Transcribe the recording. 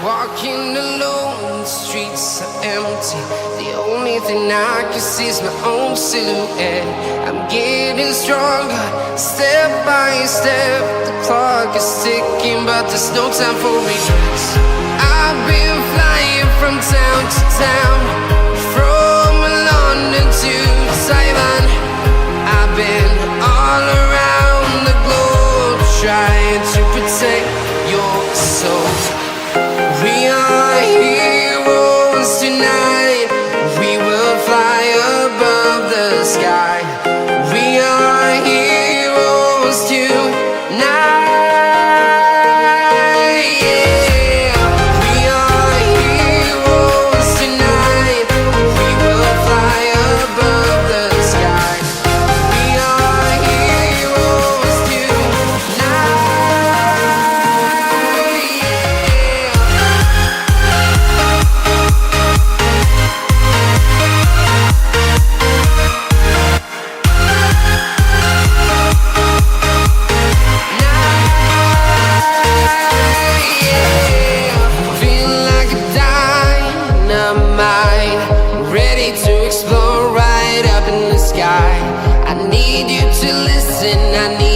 Walking alone, the streets are empty. The only thing I can see is my own silhouette. I'm getting stronger, step by step. The clock is ticking, but there's no time for regrets. I've been flying from town to town, from London to Taiwan. I've been all around the globe, trying to protect your soul. We are heroes tonight. We will fly above the sky. We are heroes tonight. Yeah. We are heroes tonight. We will fly above the sky. We are heroes tonight. Feeling like a dynamite, ready to explode right up in the sky. I need you to listen, I need